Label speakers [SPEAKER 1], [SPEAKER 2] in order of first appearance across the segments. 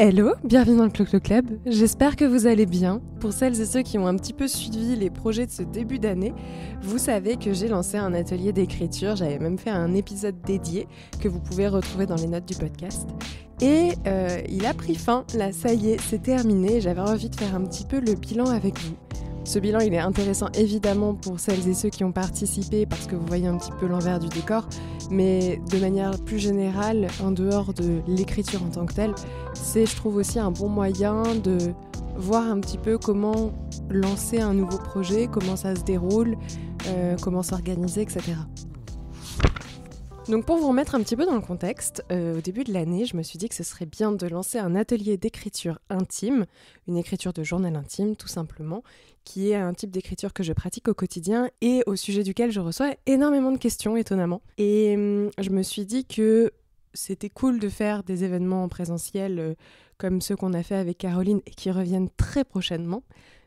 [SPEAKER 1] Hello, bienvenue dans le Clo-Clo Club, j'espère que vous allez bien. Pour celles et ceux qui ont un petit peu suivi les projets de ce début d'année, vous savez que j'ai lancé un atelier d'écriture, j'avais même fait un épisode dédié que vous pouvez retrouver dans les notes du podcast. Et il a pris fin, là ça y est, c'est terminé, j'avais envie de faire un petit peu le bilan avec vous. Ce bilan, il est intéressant évidemment pour celles et ceux qui ont participé parce que vous voyez un petit peu l'envers du décor, mais de manière plus générale, en dehors de l'écriture en tant que telle, c'est, je trouve aussi un bon moyen de voir un petit peu comment lancer un nouveau projet, comment ça se déroule, comment s'organiser, etc. Donc pour vous remettre un petit peu dans le contexte, au début de l'année, je me suis dit que ce serait bien de lancer un atelier d'écriture intime, une écriture de journal intime tout simplement, qui est un type d'écriture que je pratique au quotidien et au sujet duquel je reçois énormément de questions, étonnamment. Et je me suis dit que c'était cool de faire des événements en présentiel comme ceux qu'on a fait avec Caroline et qui reviennent très prochainement,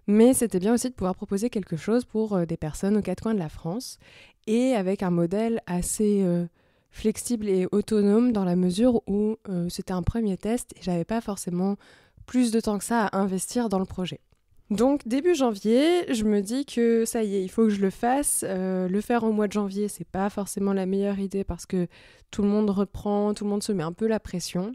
[SPEAKER 1] mais c'était bien aussi de pouvoir proposer quelque chose pour des personnes aux quatre coins de la France et avec un modèle assez flexible et autonome dans la mesure où c'était un premier test et j'avais pas forcément plus de temps que ça à investir dans le projet. Donc début janvier, je me dis que ça y est, il faut que je le fasse. Le faire au mois de janvier, c'est pas forcément la meilleure idée parce que tout le monde reprend, tout le monde se met un peu la pression.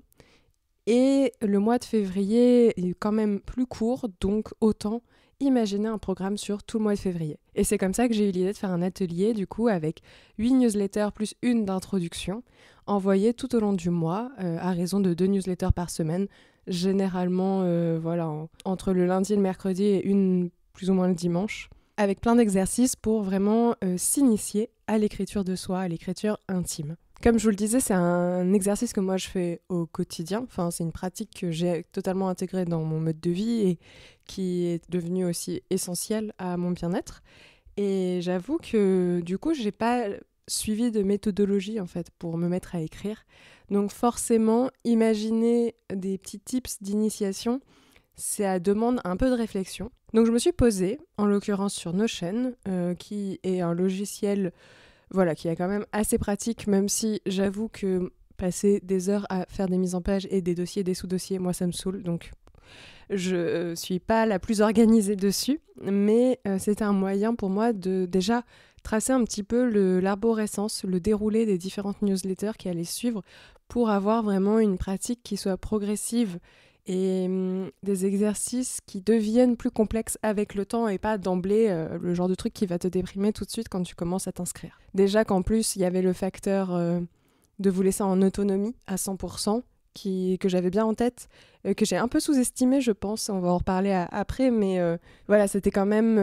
[SPEAKER 1] Et le mois de février est quand même plus court, donc autant imaginer un programme sur tout le mois de février. Et c'est comme ça que j'ai eu l'idée de faire un atelier, du coup, avec 8 newsletters plus une d'introduction, envoyées tout au long du mois, à raison de 2 newsletters par semaine, généralement entre le lundi et le mercredi et une plus ou moins le dimanche, avec plein d'exercices pour vraiment s'initier à l'écriture de soi, à l'écriture intime. Comme je vous le disais, c'est un exercice que moi je fais au quotidien, enfin, c'est une pratique que j'ai totalement intégrée dans mon mode de vie et qui est devenue aussi essentielle à mon bien-être. Et j'avoue que du coup, j'ai pas suivi de méthodologie en fait pour me mettre à écrire. Donc forcément, imaginer des petits tips d'initiation, ça demande un peu de réflexion. Donc je me suis posée, en l'occurrence sur Notion, qui est un logiciel qui est quand même assez pratique, même si j'avoue que passer des heures à faire des mises en page et des dossiers, des sous-dossiers, moi ça me saoule, donc je suis pas la plus organisée dessus, mais c'était un moyen pour moi de déjà tracer un petit peu l'arborescence, le déroulé des différentes newsletters qui allaient suivre pour avoir vraiment une pratique qui soit progressive et des exercices qui deviennent plus complexes avec le temps et pas d'emblée le genre de truc qui va te déprimer tout de suite quand tu commences à t'inscrire. Déjà qu'en plus, il y avait le facteur de vous laisser en autonomie à 100%, que j'avais bien en tête, que j'ai un peu sous-estimé, je pense, on va en reparler après, mais c'était quand même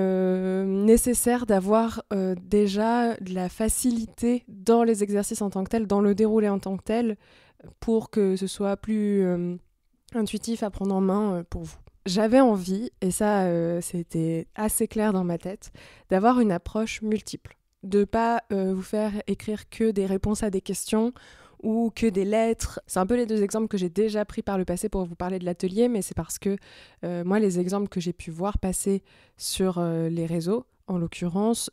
[SPEAKER 1] nécessaire d'avoir déjà de la facilité dans les exercices en tant que tel, dans le déroulé en tant que tel, pour que ce soit plus intuitif à prendre en main pour vous. J'avais envie, et ça c'était assez clair dans ma tête, d'avoir une approche multiple. De pas vous faire écrire que des réponses à des questions ou que des lettres. C'est un peu les deux exemples que j'ai déjà pris par le passé pour vous parler de l'atelier, mais c'est parce que moi, les exemples que j'ai pu voir passer sur les réseaux, en l'occurrence,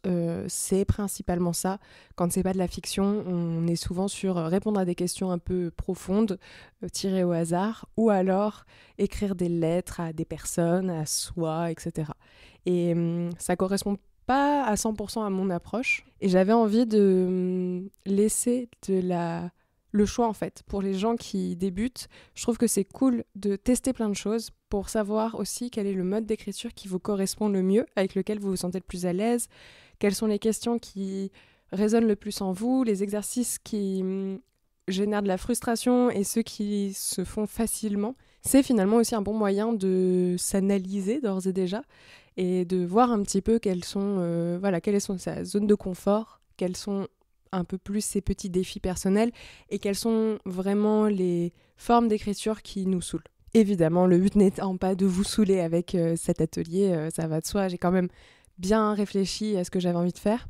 [SPEAKER 1] c'est principalement ça. Quand c'est pas de la fiction, on est souvent sur répondre à des questions un peu profondes, tirées au hasard, ou alors écrire des lettres à des personnes, à soi, etc. Et ça correspond pas à 100% à mon approche. Et j'avais envie de laisser le choix en fait. Pour les gens qui débutent, je trouve que c'est cool de tester plein de choses pour savoir aussi quel est le mode d'écriture qui vous correspond le mieux, avec lequel vous vous sentez le plus à l'aise, quelles sont les questions qui résonnent le plus en vous, les exercices qui génèrent de la frustration et ceux qui se font facilement. C'est finalement aussi un bon moyen de s'analyser d'ores et déjà et de voir un petit peu quelle est sa zone de confort, quelles sont un peu plus ces petits défis personnels et quelles sont vraiment les formes d'écriture qui nous saoulent. Évidemment, le but n'étant pas de vous saouler avec cet atelier, ça va de soi, j'ai quand même bien réfléchi à ce que j'avais envie de faire.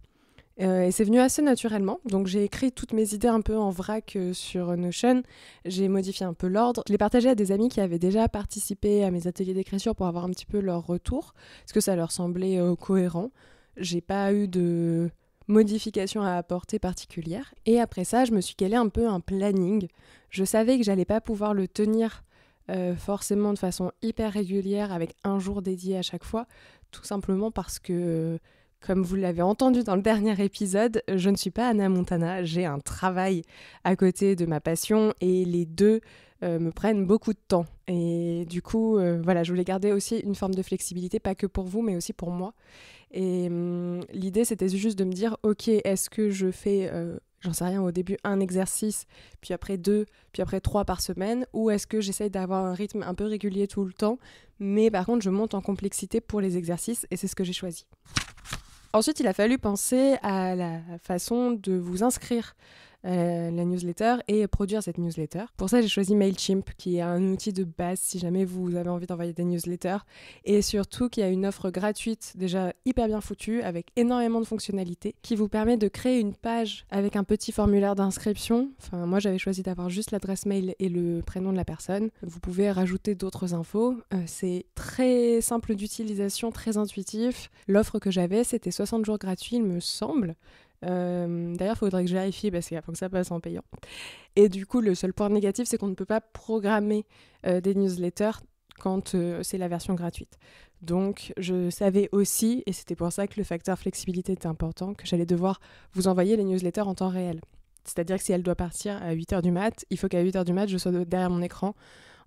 [SPEAKER 1] Et c'est venu assez naturellement, donc j'ai écrit toutes mes idées un peu en vrac sur Notion, j'ai modifié un peu l'ordre, je l'ai partagé à des amis qui avaient déjà participé à mes ateliers d'écriture pour avoir un petit peu leur retour, parce que ça leur semblait cohérent. J'ai pas eu de modification à apporter particulière. Et après ça, je me suis calé un peu un planning. Je savais que j'allais pas pouvoir le tenir forcément de façon hyper régulière avec un jour dédié à chaque fois, tout simplement parce que, comme vous l'avez entendu dans le dernier épisode, je ne suis pas Hannah Montana, j'ai un travail à côté de ma passion et les deux me prennent beaucoup de temps. Et du coup, voilà, je voulais garder aussi une forme de flexibilité, pas que pour vous, mais aussi pour moi. Et l'idée, c'était juste de me dire, ok, est-ce que je fais, j'en sais rien, au début un exercice, puis après 2, puis après 3 par semaine, ou est-ce que j'essaye d'avoir un rythme un peu régulier tout le temps, mais par contre, je monte en complexité pour les exercices, et c'est ce que j'ai choisi. Ensuite, il a fallu penser à la façon de vous inscrire la newsletter et produire cette newsletter. Pour ça, j'ai choisi Mailchimp, qui est un outil de base si jamais vous avez envie d'envoyer des newsletters, et surtout qui a une offre gratuite déjà hyper bien foutue avec énormément de fonctionnalités qui vous permet de créer une page avec un petit formulaire d'inscription. Enfin, moi, j'avais choisi d'avoir juste l'adresse mail et le prénom de la personne. Vous pouvez rajouter d'autres infos. C'est très simple d'utilisation, très intuitif. L'offre que j'avais, c'était 60 jours gratuits, il me semble. D'ailleurs, il faudrait que je vérifie parce qu'il faut que ça passe en payant. Et du coup, le seul point négatif, c'est qu'on ne peut pas programmer des newsletters quand c'est la version gratuite. Donc, je savais aussi, et c'était pour ça que le facteur flexibilité était important, que j'allais devoir vous envoyer les newsletters en temps réel. C'est-à-dire que si elle doit partir à 8h du mat, il faut qu'à 8h du mat, je sois derrière mon écran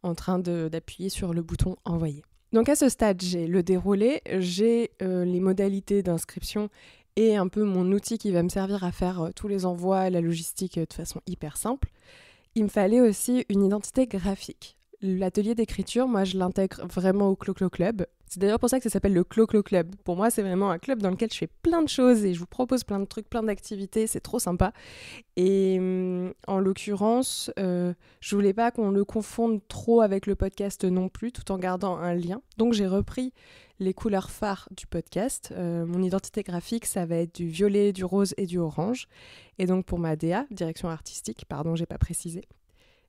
[SPEAKER 1] en train d'appuyer sur le bouton « Envoyer ». Donc à ce stade, j'ai le déroulé, j'ai les modalités d'inscription et un peu mon outil qui va me servir à faire tous les envois, la logistique de façon hyper simple. Il me fallait aussi une identité graphique. L'atelier d'écriture, moi, je l'intègre vraiment au Clo-Clo Club. C'est d'ailleurs pour ça que ça s'appelle le Clo-Clo Club. Pour moi, c'est vraiment un club dans lequel je fais plein de choses et je vous propose plein de trucs, plein d'activités. C'est trop sympa. Et en l'occurrence, je voulais pas qu'on le confonde trop avec le podcast non plus, tout en gardant un lien. Donc, j'ai repris les couleurs phares du podcast. Mon identité graphique, ça va être du violet, du rose et du orange. Et donc, pour ma DA, direction artistique, pardon, j'ai pas précisé,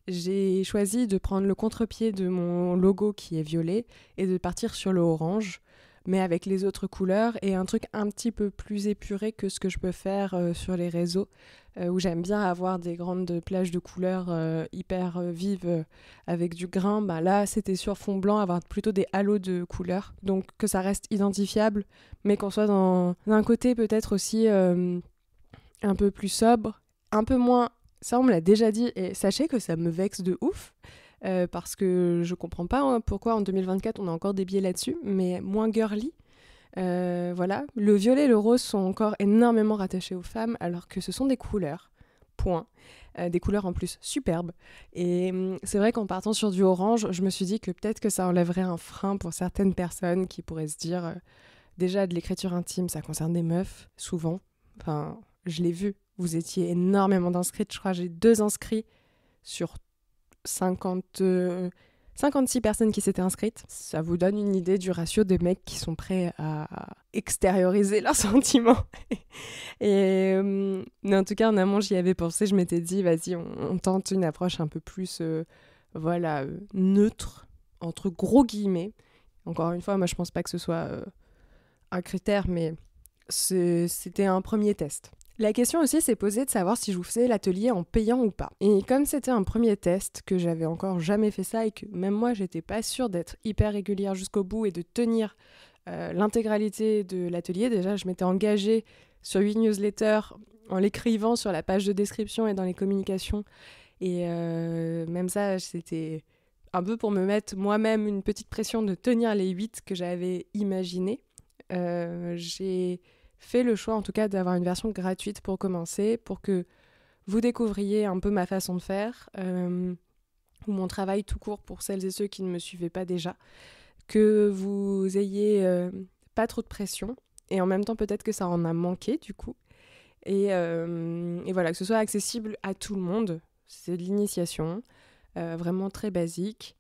[SPEAKER 1] j'ai choisi de prendre le contre-pied de mon logo qui est violet et de partir sur le orange, mais avec les autres couleurs et un truc un petit peu plus épuré que ce que je peux faire sur les réseaux, où j'aime bien avoir des grandes plages de couleurs hyper vives avec du grain. Bah là, c'était sur fond blanc, avoir plutôt des halos de couleurs, donc que ça reste identifiable, mais qu'on soit dans un côté peut-être aussi un peu plus sobre, un peu moins... Ça, on me l'a déjà dit, et sachez que ça me vexe de ouf, parce que je comprends pas pourquoi en 2024 on a encore des biais là-dessus, mais moins girly. Voilà, le violet et le rose sont encore énormément rattachés aux femmes, alors que ce sont des couleurs, point. Des couleurs en plus superbes. Et c'est vrai qu'en partant sur du orange, je me suis dit que peut-être que ça enlèverait un frein pour certaines personnes qui pourraient se dire, déjà de l'écriture intime, ça concerne des meufs, souvent. Enfin, je l'ai vu. Vous étiez énormément d'inscrites, je crois que j'ai 2 inscrits sur 56 personnes qui s'étaient inscrites. Ça vous donne une idée du ratio des mecs qui sont prêts à extérioriser leurs sentiments. Mais en tout cas, en amont, j'y avais pensé, je m'étais dit, vas-y, on tente une approche un peu plus neutre, entre gros guillemets. Encore une fois, moi je pense pas que ce soit un critère, mais c'était un premier test. La question aussi s'est posée de savoir si je vous faisais l'atelier en payant ou pas. Et comme c'était un premier test, que j'avais encore jamais fait ça et que même moi j'étais pas sûre d'être hyper régulière jusqu'au bout et de tenir l'intégralité de l'atelier, déjà je m'étais engagée sur 8 newsletters en l'écrivant sur la page de description et dans les communications. Et même ça, c'était un peu pour me mettre moi-même une petite pression de tenir les 8 que j'avais imaginées. J'ai fait le choix en tout cas d'avoir une version gratuite pour commencer, pour que vous découvriez un peu ma façon de faire, ou mon travail tout court pour celles et ceux qui ne me suivaient pas déjà, que vous ayez pas trop de pression, et en même temps peut-être que ça en a manqué du coup, et voilà, que ce soit accessible à tout le monde. C'est de l'initiation, vraiment très basique,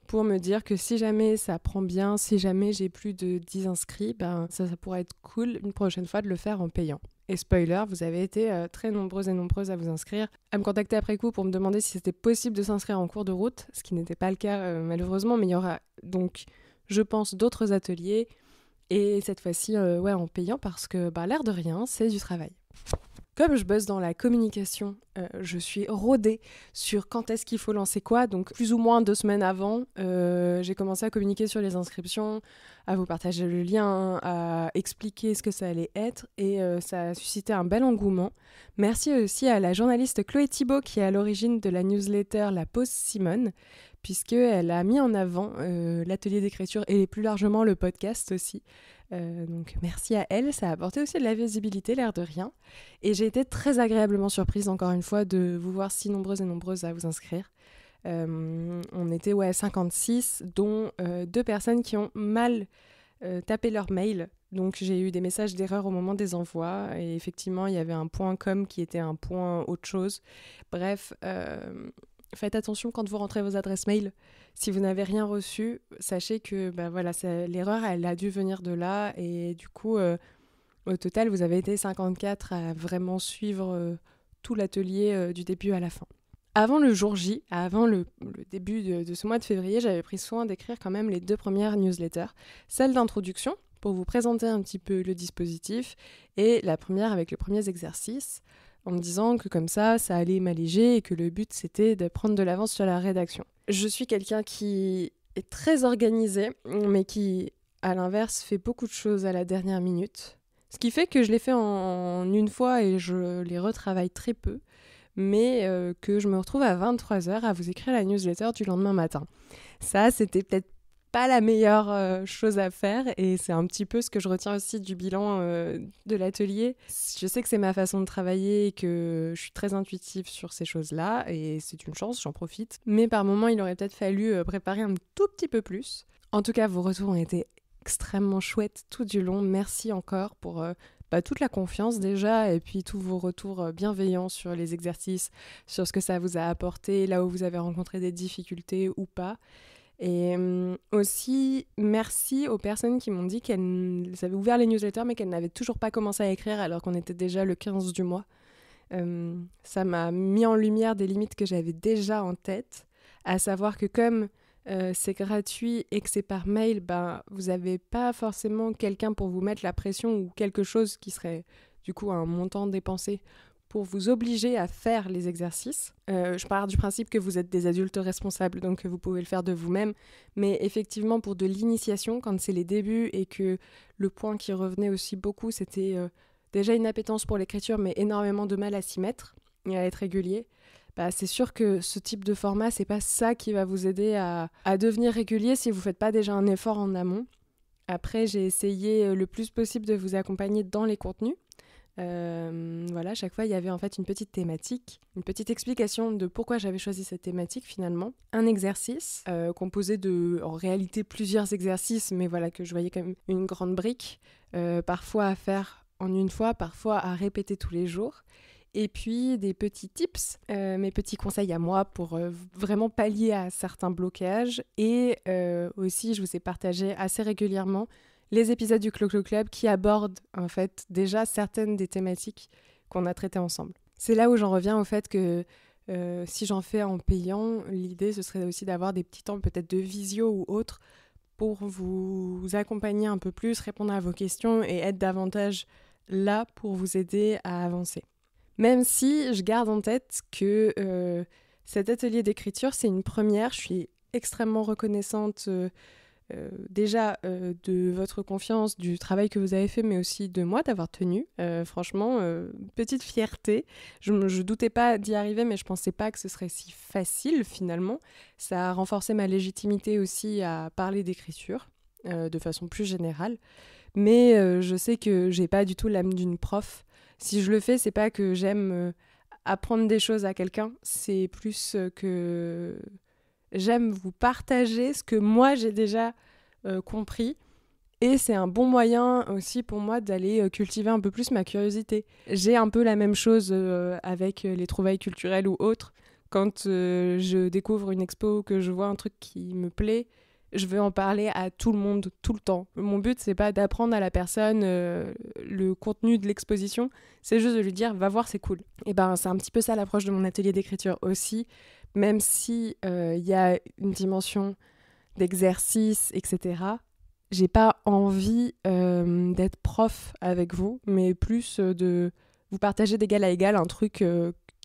[SPEAKER 1] pour me dire que si jamais ça prend bien, si jamais j'ai plus de 10 inscrits, ben ça pourrait être cool une prochaine fois de le faire en payant. Et spoiler, vous avez été très nombreuses et nombreuses à vous inscrire, à me contacter après coup pour me demander si c'était possible de s'inscrire en cours de route, ce qui n'était pas le cas malheureusement, mais il y aura donc, je pense, d'autres ateliers, et cette fois-ci, en payant, parce que l'air de rien, c'est du travail. Comme je bosse dans la communication, je suis rodée sur quand est-ce qu'il faut lancer quoi. Donc plus ou moins 2 semaines avant, j'ai commencé à communiquer sur les inscriptions, à vous partager le lien, à expliquer ce que ça allait être. Et ça a suscité un bel engouement. Merci aussi à la journaliste Chloé Thibault qui est à l'origine de la newsletter La Pause Simone, puisqu'elle a mis en avant l'atelier d'écriture et plus largement le podcast aussi. Donc merci à elle, ça a apporté aussi de la visibilité, l'air de rien. Et j'ai été très agréablement surprise, encore une fois, de vous voir si nombreuses et nombreuses à vous inscrire. On était 56, dont 2 personnes qui ont mal tapé leur mail. Donc j'ai eu des messages d'erreur au moment des envois. Et effectivement, il y avait un point .com qui était un point autre chose. Bref, faites attention quand vous rentrez vos adresses mail. Si vous n'avez rien reçu, sachez que l'erreur, elle a dû venir de là. Et du coup, au total, vous avez été 54 à vraiment suivre tout l'atelier du début à la fin. Avant le jour J, avant le début de ce mois de février, j'avais pris soin d'écrire quand même les 2 premières newsletters. Celle d'introduction, pour vous présenter un petit peu le dispositif, et la première avec les premiers exercices, en me disant que comme ça allait m'alléger et que le but, c'était de prendre de l'avance sur la rédaction. Je suis quelqu'un qui est très organisé, mais qui, à l'inverse, fait beaucoup de choses à la dernière minute. Ce qui fait que je les fais en une fois et je les retravaille très peu, mais que je me retrouve à 23h à vous écrire la newsletter du lendemain matin. Ça, c'était peut-être pas la meilleure chose à faire et c'est un petit peu ce que je retiens aussi du bilan de l'atelier. Je sais que c'est ma façon de travailler et que je suis très intuitive sur ces choses-là et c'est une chance, j'en profite. Mais par moments, il aurait peut-être fallu préparer un tout petit peu plus. En tout cas, vos retours ont été extrêmement chouettes tout du long. Merci encore pour toute la confiance déjà et puis tous vos retours bienveillants sur les exercices, sur ce que ça vous a apporté, là où vous avez rencontré des difficultés ou pas. Et aussi, merci aux personnes qui m'ont dit qu'elles avaient ouvert les newsletters mais qu'elles n'avaient toujours pas commencé à écrire alors qu'on était déjà le 15 du mois. Ça m'a mis en lumière des limites que j'avais déjà en tête, à savoir que comme c'est gratuit et que c'est par mail, vous n'avez pas forcément quelqu'un pour vous mettre la pression ou quelque chose qui serait du coup un montant dépensé pour vous obliger à faire les exercices. Je pars du principe que vous êtes des adultes responsables, donc vous pouvez le faire de vous-même. Mais effectivement, pour de l'initiation, quand c'est les débuts et que le point qui revenait aussi beaucoup, c'était déjà une appétence pour l'écriture, mais énormément de mal à s'y mettre et à être régulier, c'est sûr que ce type de format, c'est pas ça qui va vous aider à devenir régulier si vous faites pas déjà un effort en amont. Après, j'ai essayé le plus possible de vous accompagner dans les contenus. Chaque fois il y avait en fait une petite thématique, une petite explication de pourquoi j'avais choisi cette thématique finalement, un exercice composé de en réalité plusieurs exercices mais que je voyais comme une grande brique, parfois à faire en une fois, parfois à répéter tous les jours, et puis des petits tips, mes petits conseils à moi pour vraiment pallier à certains blocages, et aussi je vous ai partagé assez régulièrement les épisodes du Clo-Clo Club qui abordent en fait déjà certaines des thématiques qu'on a traitées ensemble. C'est là où j'en reviens au fait que si j'en fais en payant, l'idée ce serait aussi d'avoir des petits temps peut-être de visio ou autre pour vous accompagner un peu plus, répondre à vos questions et être davantage là pour vous aider à avancer. Même si je garde en tête que cet atelier d'écriture c'est une première, je suis extrêmement reconnaissante de votre confiance, du travail que vous avez fait, mais aussi de moi d'avoir tenu. Franchement, petite fierté. Je doutais pas d'y arriver, mais je pensais pas que ce serait si facile finalement. Ça a renforcé ma légitimité aussi à parler d'écriture de façon plus générale. Mais je sais que j'ai pas du tout l'âme d'une prof. Si je le fais, c'est pas que j'aime apprendre des choses à quelqu'un, c'est plus que j'aime vous partager ce que moi j'ai déjà compris, et c'est un bon moyen aussi pour moi d'aller cultiver un peu plus ma curiosité. J'ai un peu la même chose avec les trouvailles culturelles ou autres. Quand je découvre une expo, que je vois un truc qui me plaît, je veux en parler à tout le monde, tout le temps. Mon but, c'est pas d'apprendre à la personne le contenu de l'exposition, c'est juste de lui dire « va voir, c'est cool ». Et c'est un petit peu ça l'approche de mon atelier d'écriture aussi, même si y a une dimension d'exercice, etc. J'ai pas envie d'être prof avec vous, mais plus de vous partagez d'égal à égal un truc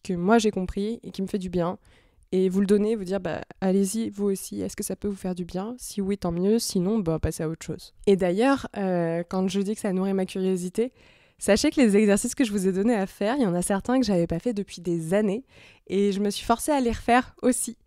[SPEAKER 1] que moi j'ai compris et qui me fait du bien. Et vous le donnez, vous dire, allez-y, vous aussi, est-ce que ça peut vous faire du bien? Si oui, tant mieux, sinon, passez à autre chose. Et d'ailleurs, quand je dis que ça nourrit ma curiosité, sachez que les exercices que je vous ai donnés à faire, il y en a certains que j'avais pas fait depuis des années, et je me suis forcée à les refaire aussi.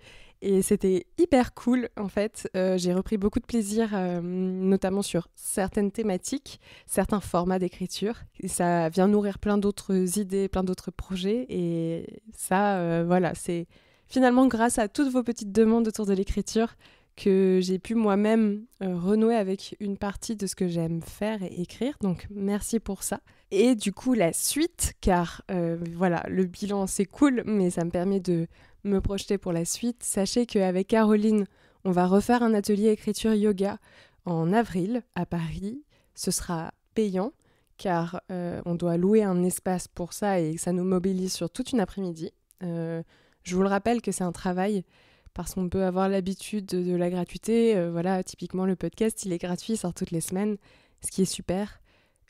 [SPEAKER 1] Et c'était hyper cool, en fait. J'ai repris beaucoup de plaisir, notamment sur certaines thématiques, certains formats d'écriture. Et ça vient nourrir plein d'autres idées, plein d'autres projets, et ça, voilà, c'est... Finalement, grâce à toutes vos petites demandes autour de l'écriture, que j'ai pu moi-même renouer avec une partie de ce que j'aime faire et écrire. Donc, merci pour ça. Et du coup, la suite, car voilà, le bilan, c'est cool, mais ça me permet de me projeter pour la suite. Sachez qu'avec Caroline, on va refaire un atelier écriture yoga en avril à Paris. Ce sera payant, car on doit louer un espace pour ça et ça nous mobilise sur toute une après-midi. Je vous le rappelle que c'est un travail parce qu'on peut avoir l'habitude de la gratuité. Voilà, typiquement le podcast, il est gratuit, il sort toutes les semaines, ce qui est super.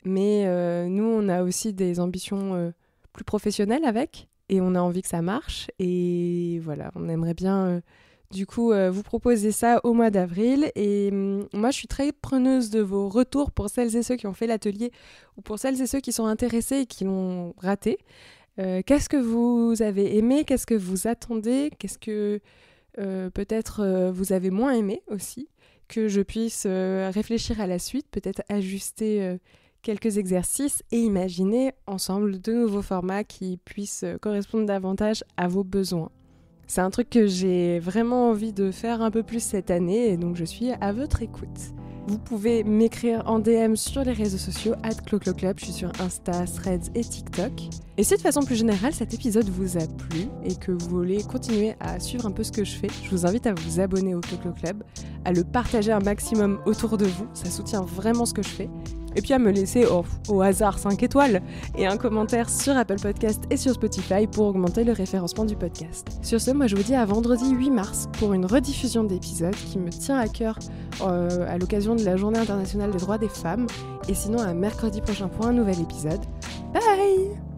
[SPEAKER 1] Mais nous, on a aussi des ambitions plus professionnelles avec et on a envie que ça marche. Et voilà, on aimerait bien du coup vous proposer ça au mois d'avril. Et moi, je suis très preneuse de vos retours pour celles et ceux qui ont fait l'atelier ou pour celles et ceux qui sont intéressés et qui l'ont raté. Qu'est-ce que vous avez aimé? Qu'est-ce que vous attendez? Qu'est-ce que peut-être vous avez moins aimé aussi? Que je puisse réfléchir à la suite, peut-être ajuster quelques exercices et imaginer ensemble de nouveaux formats qui puissent correspondre davantage à vos besoins. C'est un truc que j'ai vraiment envie de faire un peu plus cette année et donc je suis à votre écoute. Vous pouvez m'écrire en DM sur les réseaux sociaux @clocloclub, je suis sur Insta, Threads et TikTok. Et si de façon plus générale cet épisode vous a plu et que vous voulez continuer à suivre un peu ce que je fais, je vous invite à vous abonner au Clocloclub, à le partager un maximum autour de vous, ça soutient vraiment ce que je fais. Et puis à me laisser au hasard 5 étoiles et un commentaire sur Apple Podcast et sur Spotify pour augmenter le référencement du podcast. Sur ce, moi je vous dis à vendredi 8 mars pour une rediffusion d'épisodes qui me tient à cœur à l'occasion de la Journée internationale des droits des femmes. Et sinon à mercredi prochain pour un nouvel épisode. Bye!